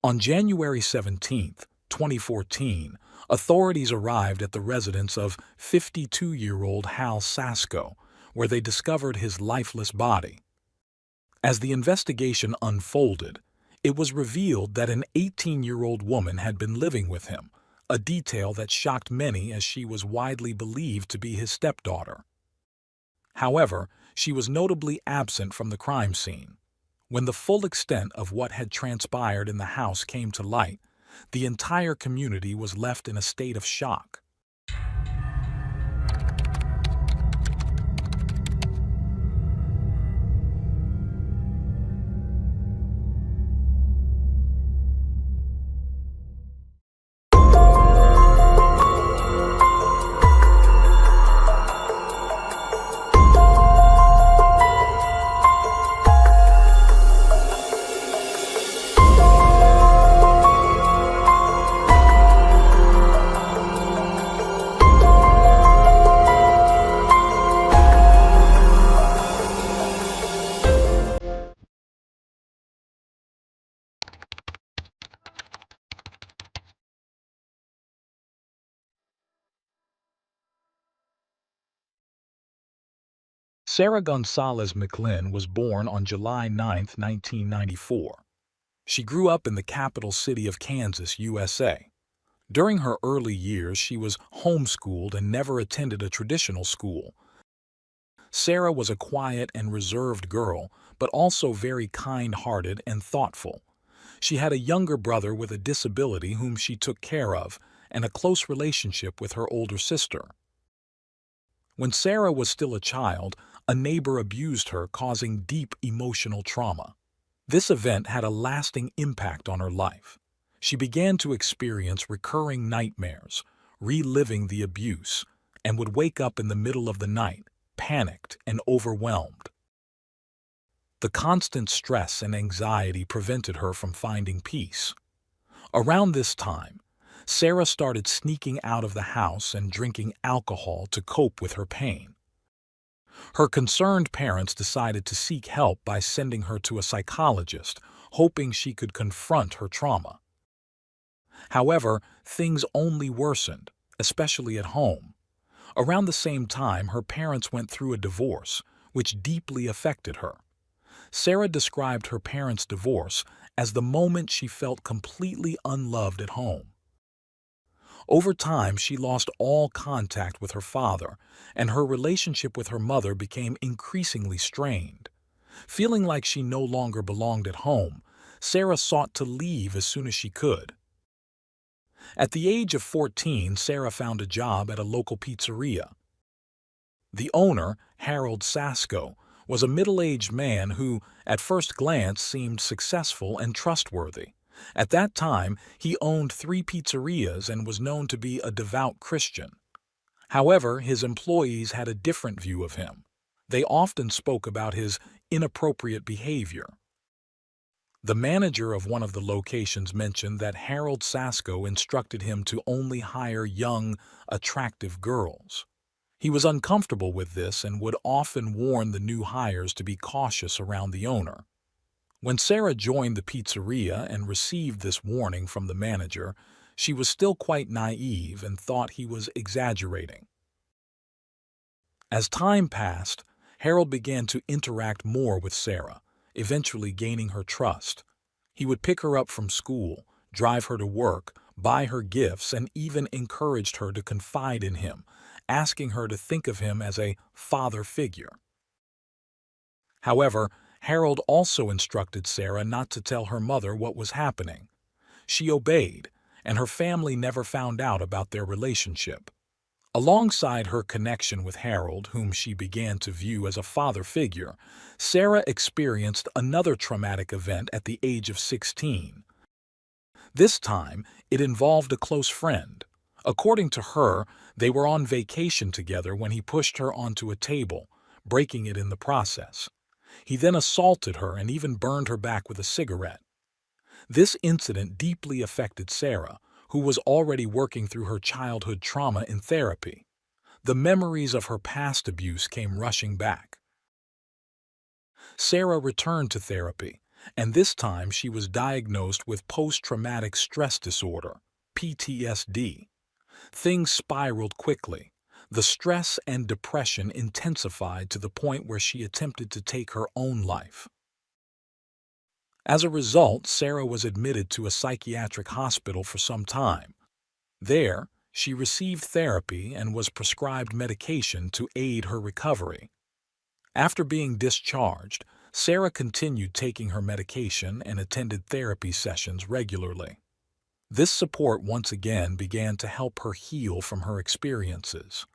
On January 17, 2014, authorities arrived at the residence of 52-year-old Hal Sasko, where they discovered his lifeless body. As the investigation unfolded, it was revealed that an 18-year-old woman had been living with him, a detail that shocked many as she was widely believed to be his stepdaughter. However, she was notably absent from the crime scene. When the full extent of what had transpired in the house came to light, the entire community was left in a state of shock. Sarah Gonzalez McLean was born on July 9, 1994. She grew up in the capital city of Kansas, USA. During her early years, she was homeschooled and never attended a traditional school. Sarah was a quiet and reserved girl, but also very kind-hearted and thoughtful. She had a younger brother with a disability whom she took care of, and a close relationship with her older sister. When Sarah was still a child, a neighbor abused her, causing deep emotional trauma. This event had a lasting impact on her life. She began to experience recurring nightmares, reliving the abuse, and would wake up in the middle of the night, panicked and overwhelmed. The constant stress and anxiety prevented her from finding peace. Around this time, Sarah started sneaking out of the house and drinking alcohol to cope with her pain. Her concerned parents decided to seek help by sending her to a psychologist, hoping she could confront her trauma. However, things only worsened, especially at home. Around the same time, her parents went through a divorce, which deeply affected her. Sarah described her parents' divorce as the moment she felt completely unloved at home. Over time, she lost all contact with her father, and her relationship with her mother became increasingly strained. Feeling like she no longer belonged at home, Sarah sought to leave as soon as she could. At the age of 14, Sarah found a job at a local pizzeria. The owner, Harold Sasko, was a middle-aged man who, at first glance, seemed successful and trustworthy. At that time, he owned 3 pizzerias and was known to be a devout Christian. However, his employees had a different view of him. They often spoke about his inappropriate behavior. The manager of one of the locations mentioned that Harold Sasko instructed him to only hire young, attractive girls. He was uncomfortable with this and would often warn the new hires to be cautious around the owner. When Sarah joined the pizzeria and received this warning from the manager, she was still quite naive and thought he was exaggerating. As time passed, Harold began to interact more with Sarah, eventually gaining her trust. He would pick her up from school, drive her to work, buy her gifts, and even encouraged her to confide in him, asking her to think of him as a father figure. However, Harold also instructed Sarah not to tell her mother what was happening. She obeyed, and her family never found out about their relationship. Alongside her connection with Harold, whom she began to view as a father figure, Sarah experienced another traumatic event at the age of 16. This time, it involved a close friend. According to her, they were on vacation together when he pushed her onto a table, breaking it in the process. He then assaulted her and even burned her back with a cigarette. This incident deeply affected Sarah, who was already working through her childhood trauma in therapy. The memories of her past abuse came rushing back. Sarah returned to therapy, and this time she was diagnosed with post-traumatic stress disorder, PTSD. Things spiraled quickly. The stress and depression intensified to the point where she attempted to take her own life. As a result, Sarah was admitted to a psychiatric hospital for some time. There, she received therapy and was prescribed medication to aid her recovery. After being discharged, Sarah continued taking her medication and attended therapy sessions regularly. This support once again began to help her heal from her experiences.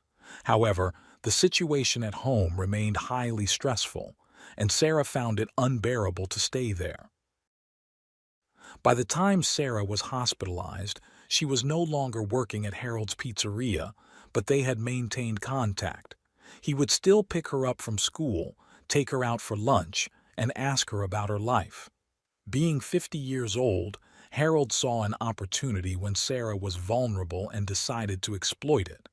However, the situation at home remained highly stressful, and Sarah found it unbearable to stay there. By the time Sarah was hospitalized, she was no longer working at Harold's Pizzeria, but they had maintained contact. He would still pick her up from school, take her out for lunch, and ask her about her life. Being 50 years old, Harold saw an opportunity when Sarah was vulnerable and decided to exploit it.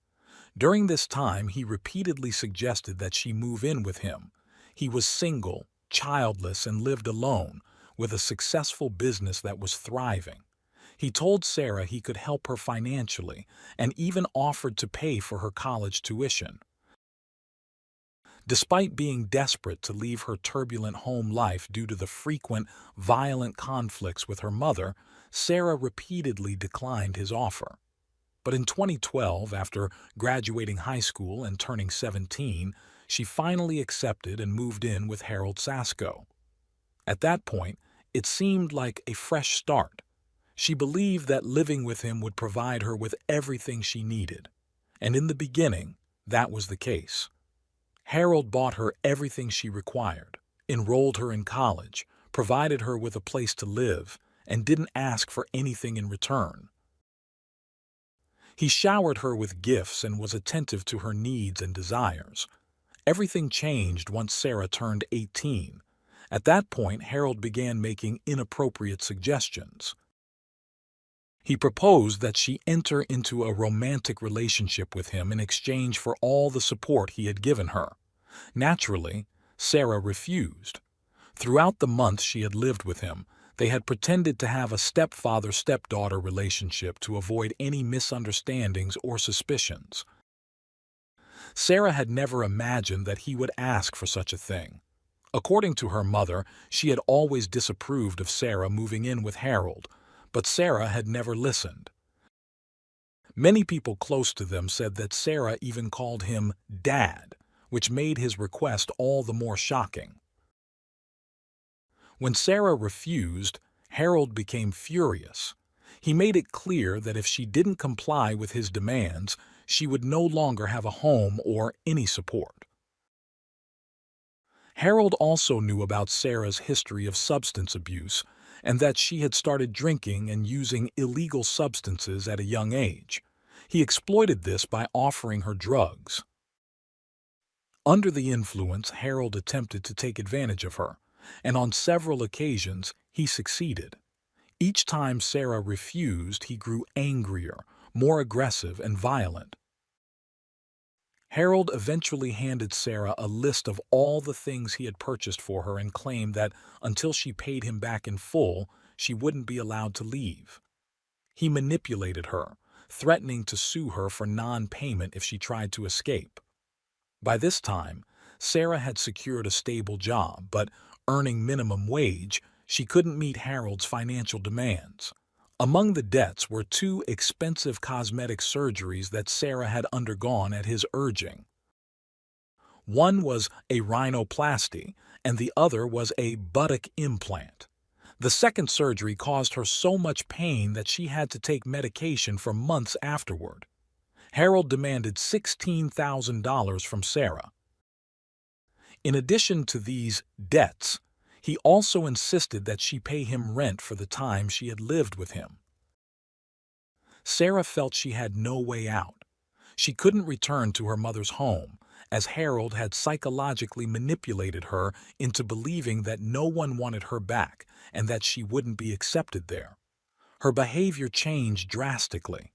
During this time, he repeatedly suggested that she move in with him. He was single, childless, and lived alone, with a successful business that was thriving. He told Sarah he could help her financially and even offered to pay for her college tuition. Despite being desperate to leave her turbulent home life due to the frequent, violent conflicts with her mother, Sarah repeatedly declined his offer. But in 2012, after graduating high school and turning 17, she finally accepted and moved in with Harold Sasko. At that point, it seemed like a fresh start. She believed that living with him would provide her with everything she needed. And in the beginning, that was the case. Harold bought her everything she required, enrolled her in college, provided her with a place to live, and didn't ask for anything in return. He showered her with gifts and was attentive to her needs and desires. Everything changed once Sarah turned 18. At that point, Harold began making inappropriate suggestions. He proposed that she enter into a romantic relationship with him in exchange for all the support he had given her. Naturally, Sarah refused. Throughout the months she had lived with him, they had pretended to have a stepfather-stepdaughter relationship to avoid any misunderstandings or suspicions. Sarah had never imagined that he would ask for such a thing. According to her mother, she had always disapproved of Sarah moving in with Harold, but Sarah had never listened. Many people close to them said that Sarah even called him Dad, which made his request all the more shocking. When Sarah refused, Harold became furious. He made it clear that if she didn't comply with his demands, she would no longer have a home or any support. Harold also knew about Sarah's history of substance abuse and that she had started drinking and using illegal substances at a young age. He exploited this by offering her drugs. Under the influence, Harold attempted to take advantage of her, and on several occasions he succeeded. Each time Sarah refused, he grew angrier, more aggressive, and violent. Harold eventually handed Sarah a list of all the things he had purchased for her and claimed that until she paid him back in full, she wouldn't be allowed to leave. He manipulated her, threatening to sue her for non-payment if she tried to escape. By this time, Sarah had secured a stable job, but earning minimum wage, she couldn't meet Harold's financial demands. Among the debts were 2 expensive cosmetic surgeries that Sarah had undergone at his urging. One was a rhinoplasty, and the other was a buttock implant. The second surgery caused her so much pain that she had to take medication for months afterward. Harold demanded $16,000 from Sarah. In addition to these debts, he also insisted that she pay him rent for the time she had lived with him. Sarah felt she had no way out. She couldn't return to her mother's home, as Harold had psychologically manipulated her into believing that no one wanted her back and that she wouldn't be accepted there. Her behavior changed drastically.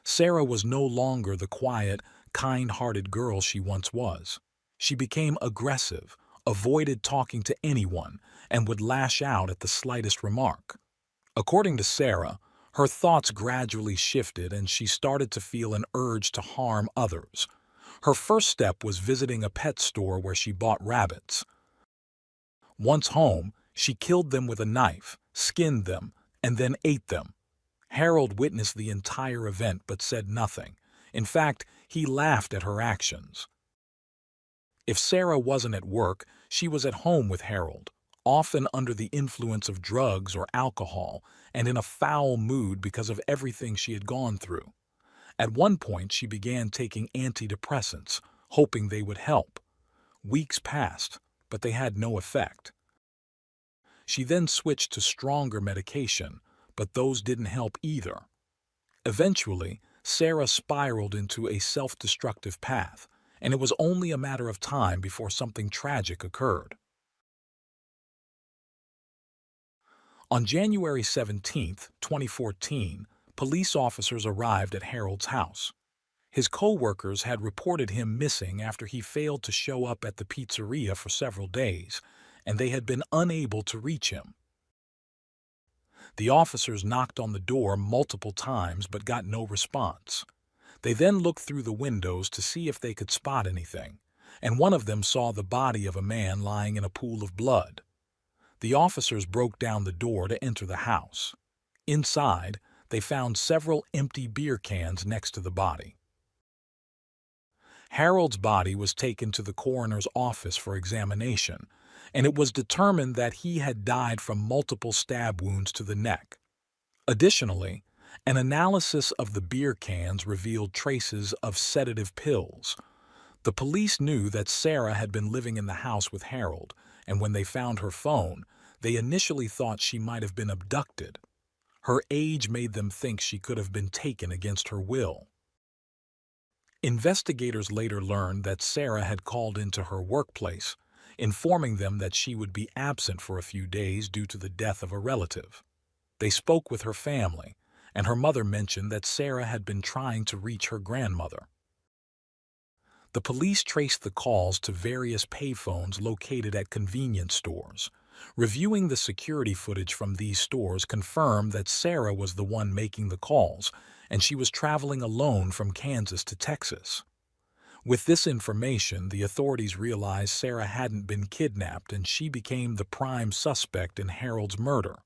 Sarah was no longer the quiet, kind-hearted girl she once was. She became aggressive, avoided talking to anyone, and would lash out at the slightest remark. According to Sarah, her thoughts gradually shifted and she started to feel an urge to harm others. Her first step was visiting a pet store where she bought rabbits. Once home, she killed them with a knife, skinned them, and then ate them. Harold witnessed the entire event but said nothing. In fact, he laughed at her actions. If Sarah wasn't at work, she was at home with Harold, often under the influence of drugs or alcohol, and in a foul mood because of everything she had gone through. At one point, she began taking antidepressants, hoping they would help. Weeks passed, but they had no effect. She then switched to stronger medication, but those didn't help either. Eventually, Sarah spiraled into a self-destructive path, and it was only a matter of time before something tragic occurred. On January 17, 2014, police officers arrived at Harold's house. His co-workers had reported him missing after he failed to show up at the pizzeria for several days, and they had been unable to reach him. The officers knocked on the door multiple times but got no response. They then looked through the windows to see if they could spot anything, and one of them saw the body of a man lying in a pool of blood. The officers broke down the door to enter the house. Inside, they found several empty beer cans next to the body. Harold's body was taken to the coroner's office for examination, and it was determined that he had died from multiple stab wounds to the neck. Additionally, an analysis of the beer cans revealed traces of sedative pills. The police knew that Sarah had been living in the house with Harold, and when they found her phone, they initially thought she might have been abducted. Her age made them think she could have been taken against her will. Investigators later learned that Sarah had called into her workplace, informing them that she would be absent for a few days due to the death of a relative. They spoke with her family, and her mother mentioned that Sarah had been trying to reach her grandmother. The police traced the calls to various payphones located at convenience stores. Reviewing the security footage from these stores confirmed that Sarah was the one making the calls, and she was traveling alone from Kansas to Texas. With this information, the authorities realized Sarah hadn't been kidnapped and she became the prime suspect in Harold's murder.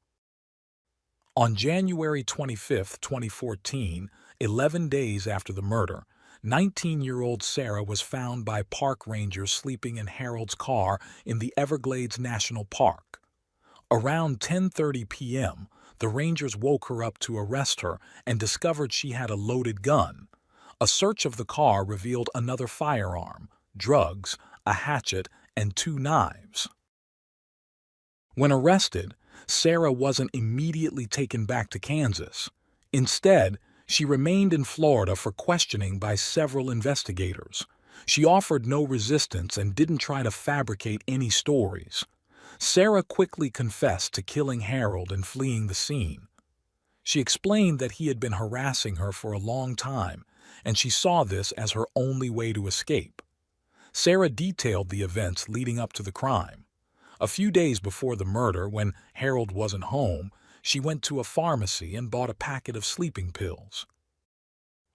On January 25, 2014, 11 days after the murder, 19-year-old Sarah was found by park rangers sleeping in Harold's car in the Everglades National Park. Around 10:30 p.m., the rangers woke her up to arrest her and discovered she had a loaded gun. A search of the car revealed another firearm, drugs, a hatchet, and 2 knives. When arrested, Sarah wasn't immediately taken back to Kansas. Instead, she remained in Florida for questioning by several investigators. She offered no resistance and didn't try to fabricate any stories. Sarah quickly confessed to killing Harold and fleeing the scene. She explained that he had been harassing her for a long time, and she saw this as her only way to escape. Sarah detailed the events leading up to the crime. A few days before the murder, when Harold wasn't home, she went to a pharmacy and bought a packet of sleeping pills.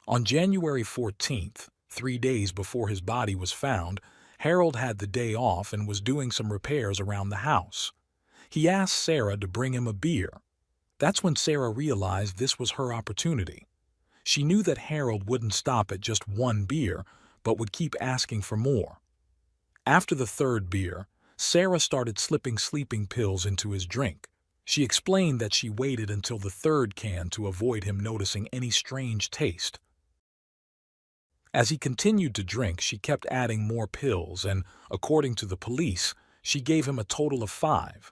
On January 14th, 3 days before his body was found, Harold had the day off and was doing some repairs around the house. He asked Sarah to bring him a beer. That's when Sarah realized this was her opportunity. She knew that Harold wouldn't stop at just 1 beer, but would keep asking for more. After the 3rd beer, Sarah started slipping sleeping pills into his drink. She explained that she waited until the 3rd can to avoid him noticing any strange taste. As he continued to drink, she kept adding more pills, and, according to the police, she gave him a total of 5.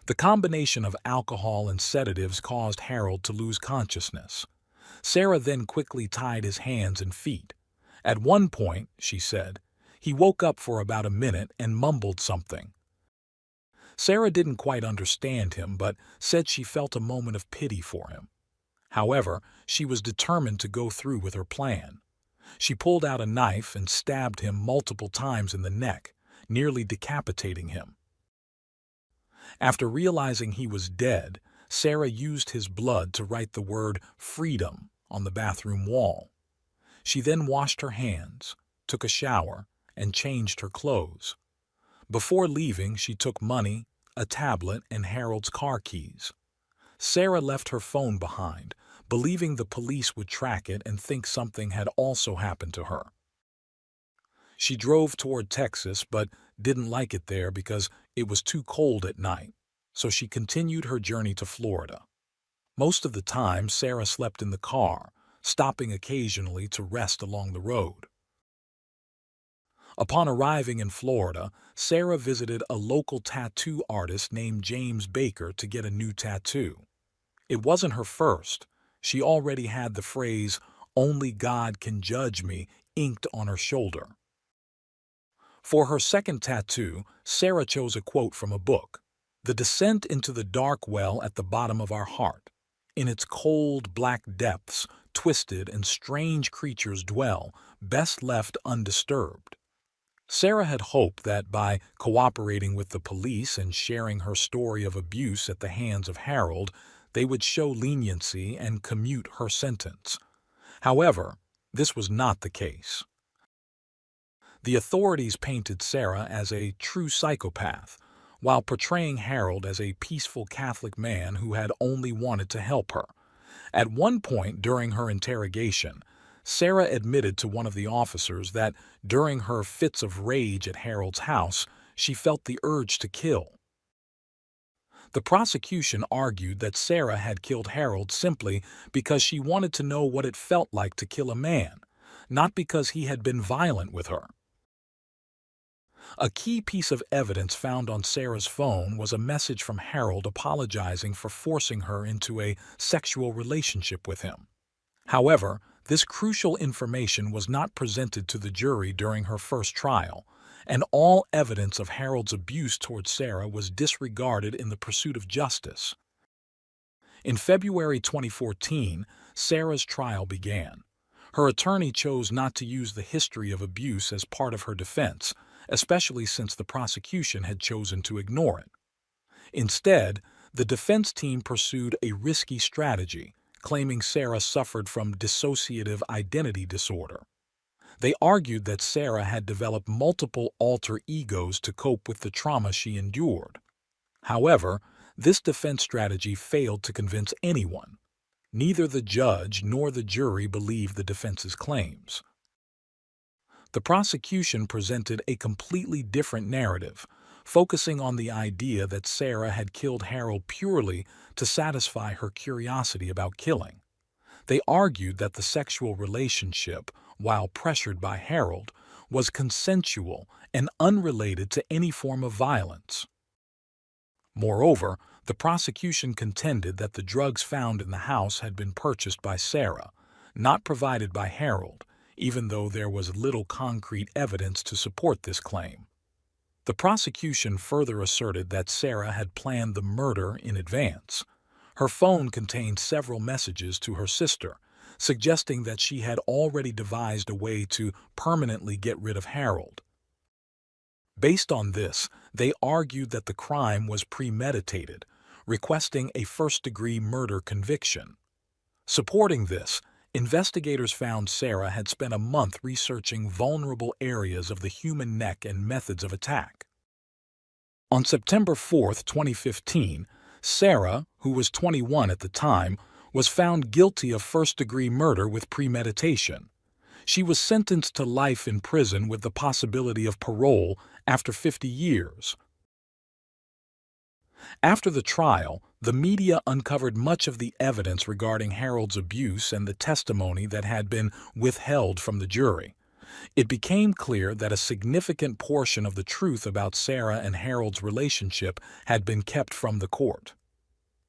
The combination of alcohol and sedatives caused Harold to lose consciousness. Sarah then quickly tied his hands and feet. At one point, she said, he woke up for about a minute and mumbled something. Sarah didn't quite understand him, but said she felt a moment of pity for him. However, she was determined to go through with her plan. She pulled out a knife and stabbed him multiple times in the neck, nearly decapitating him. After realizing he was dead, Sarah used his blood to write the word "freedom" on the bathroom wall. She then washed her hands, took a shower, and changed her clothes. Before leaving, she took money, a tablet, and Harold's car keys. Sarah left her phone behind, believing the police would track it and think something had also happened to her. She drove toward Texas but didn't like it there because it was too cold at night, so she continued her journey to Florida. Most of the time, Sarah slept in the car, stopping occasionally to rest along the road. Upon arriving in Florida, Sarah visited a local tattoo artist named James Baker to get a new tattoo. It wasn't her first. She already had the phrase, "Only God can judge me," inked on her shoulder. For her second tattoo, Sarah chose a quote from a book, "The descent into the dark well at the bottom of our heart. In its cold, black depths, twisted and strange creatures dwell, best left undisturbed." Sarah had hoped that by cooperating with the police and sharing her story of abuse at the hands of Harold, they would show leniency and commute her sentence. However, this was not the case. The authorities painted Sarah as a true psychopath, while portraying Harold as a peaceful Catholic man who had only wanted to help her. At one point during her interrogation, Sarah admitted to one of the officers that during her fits of rage at Harold's house, she felt the urge to kill. The prosecution argued that Sarah had killed Harold simply because she wanted to know what it felt like to kill a man, not because he had been violent with her. A key piece of evidence found on Sarah's phone was a message from Harold apologizing for forcing her into a sexual relationship with him. However, this crucial information was not presented to the jury during her first trial, and all evidence of Harold's abuse towards Sarah was disregarded in the pursuit of justice. In February 2014, Sarah's trial began. Her attorney chose not to use the history of abuse as part of her defense, especially since the prosecution had chosen to ignore it. Instead, the defense team pursued a risky strategy, claiming Sarah suffered from dissociative identity disorder. They argued that Sarah had developed multiple alter egos to cope with the trauma she endured. However, this defense strategy failed to convince anyone. Neither the judge nor the jury believed the defense's claims. The prosecution presented a completely different narrative, focusing on the idea that Sarah had killed Harold purely to satisfy her curiosity about killing. They argued that the sexual relationship, while pressured by Harold, was consensual and unrelated to any form of violence. Moreover, the prosecution contended that the drugs found in the house had been purchased by Sarah, not provided by Harold, even though there was little concrete evidence to support this claim. The prosecution further asserted that Sarah had planned the murder in advance. Her phone contained several messages to her sister, suggesting that she had already devised a way to permanently get rid of Harold. Based on this, they argued that the crime was premeditated, requesting a first-degree murder conviction. Supporting this, investigators found Sarah had spent a month researching vulnerable areas of the human neck and methods of attack. On September 4, 2015, Sarah, who was 21 at the time, was found guilty of first-degree murder with premeditation. She was sentenced to life in prison with the possibility of parole after 50 years. After the trial, the media uncovered much of the evidence regarding Harold's abuse and the testimony that had been withheld from the jury. It became clear that a significant portion of the truth about Sarah and Harold's relationship had been kept from the court.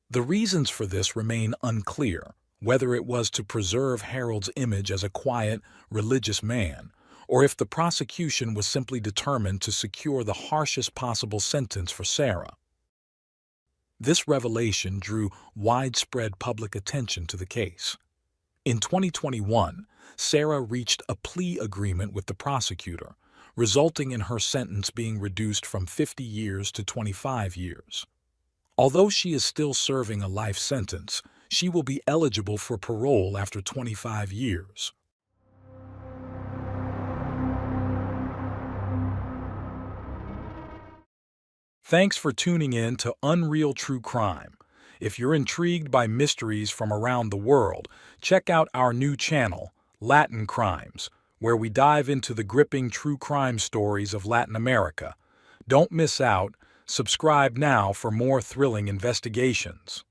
The reasons for this remain unclear, whether it was to preserve Harold's image as a quiet, religious man, or if the prosecution was simply determined to secure the harshest possible sentence for Sarah. This revelation drew widespread public attention to the case. In 2021, Sarah reached a plea agreement with the prosecutor, resulting in her sentence being reduced from 50 years to 25 years. Although she is still serving a life sentence, she will be eligible for parole after 25 years. Thanks for tuning in to Unreal True Crime. If you're intrigued by mysteries from around the world, check out our new channel, Latin Crimes, where we dive into the gripping true crime stories of Latin America. Don't miss out. Subscribe now for more thrilling investigations.